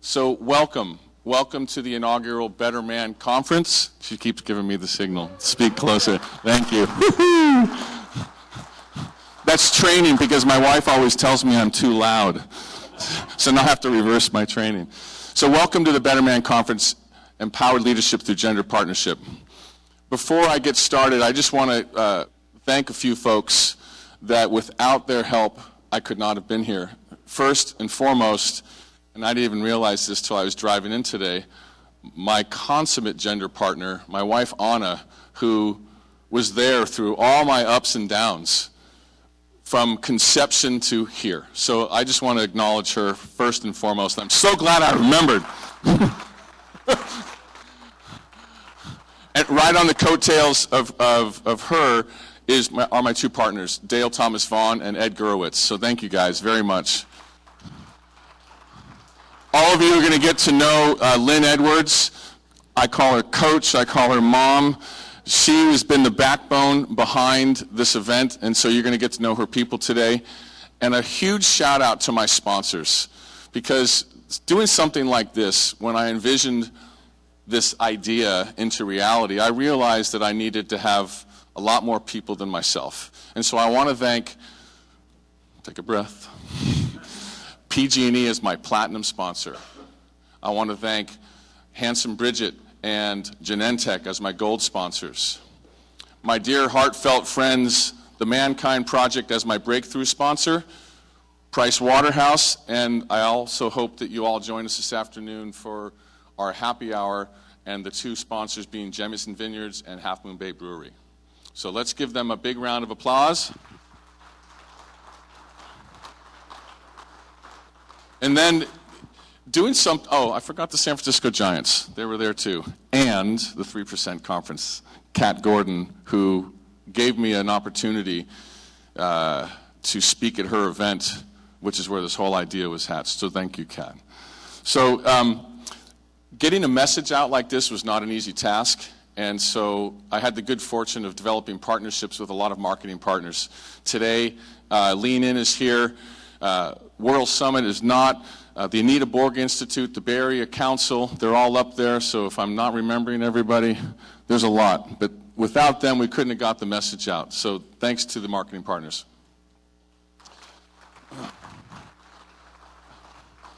So welcome to the inaugural Better Man Conference. She keeps giving me the signal. Speak closer. Thank you. That's training because my wife always tells me I'm too loud. So now I have to reverse my training. So welcome to the Better Man Conference, Empowered Leadership Through Gender Partnership. Before I get started, I just want to thank a few folks that without their help, I could not have been here. First and foremost, and I didn't even realize this till I was driving in today, my consummate gender partner, my wife Anna, who was there through all my ups and downs from conception to here. So I just want to acknowledge her first and foremost. I'm so glad I remembered. And right on the coattails of her are my two partners, Dale Thomas Vaughn and Ed Gurewitz. So thank you guys very much. All of you are going to get to know Lynn Edwards. I call her coach, I call her mom. She has been the backbone behind this event, and so you're going to get to know her people today. And a huge shout out to my sponsors, because doing something like this, when I envisioned this idea into reality, I realized that I needed to have a lot more people than myself. And so I want to thank, take a breath, PG&E is my platinum sponsor. I want to thank Handsome Bridget and Genentech as my gold sponsors. My dear heartfelt friends, the Mankind Project as my breakthrough sponsor, Price Waterhouse, and I also hope that you all join us this afternoon for our happy hour, and the two sponsors being Jemison Vineyards and Half Moon Bay Brewery. So let's give them a big round of applause. And then I forgot the San Francisco Giants. They were there too. And the 3% Conference, Kat Gordon, who gave me an opportunity to speak at her event, which is where this whole idea was hatched. So thank you, Kat. So getting a message out like this was not an easy task. And so I had the good fortune of developing partnerships with a lot of marketing partners. Today, Lean In is here. World Summit is not. The Anita Borg Institute, the Bay Area Council, they're all up there. So if I'm not remembering everybody, there's a lot. But without them, we couldn't have got the message out. So thanks to the marketing partners.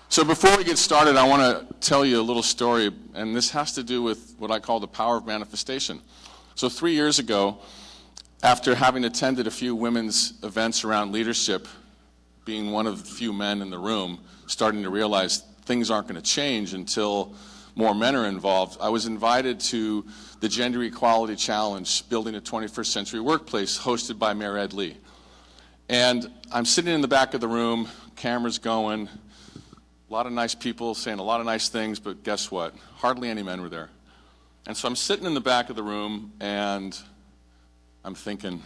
So before we get started, I want to tell you a little story, and this has to do with what I call the power of manifestation. So 3 years ago, after having attended a few women's events around leadership, being one of the few men in the room, starting to realize things aren't going to change until more men are involved, I was invited to the Gender Equality Challenge, Building a 21st Century Workplace, hosted by Mayor Ed Lee. And I'm sitting in the back of the room, cameras going, a lot of nice people saying a lot of nice things, but guess what? Hardly any men were there. And so I'm sitting in the back of the room, and I'm thinking,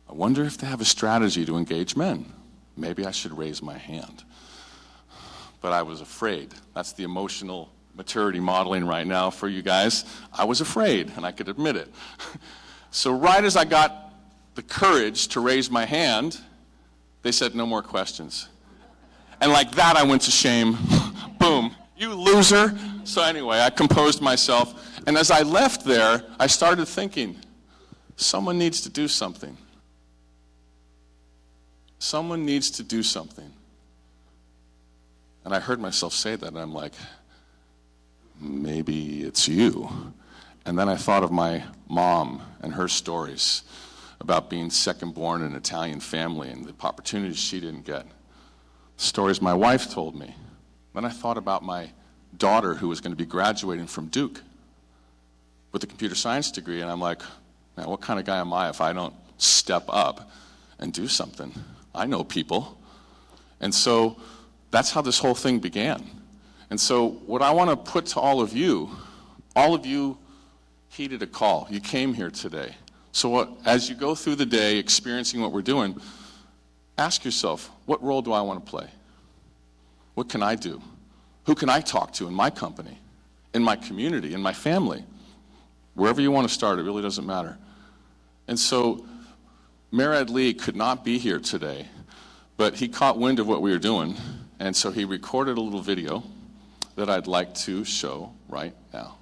I wonder if they have a strategy to engage men. Maybe I should raise my hand. But I was afraid. That's the emotional maturity modeling right now for you guys. I was afraid, and I could admit it. So right as I got the courage to raise my hand, they said, no more questions. And like that, I went to shame. Boom. You loser. So anyway, I composed myself. And as I left there, I started thinking, someone needs to do something. Someone needs to do something. And I heard myself say that, and I'm like, maybe it's you. And then I thought of my mom and her stories about being second born in an Italian family and the opportunities she didn't get. Stories my wife told me. Then I thought about my daughter who was going to be graduating from Duke with a computer science degree, and I'm like, man, what kind of guy am I if I don't step up and do something? I know people. And so that's how this whole thing began. And so what I want to put to all of you heeded a call. You came here today. So as you go through the day experiencing what we're doing, ask yourself, what role do I want to play? What can I do? Who can I talk to in my company, in my community, in my family? Wherever you want to start, it really doesn't matter. And so Mayor Ed Lee could not be here today, but he caught wind of what we were doing, And so he recorded a little video that I'd like to show right now.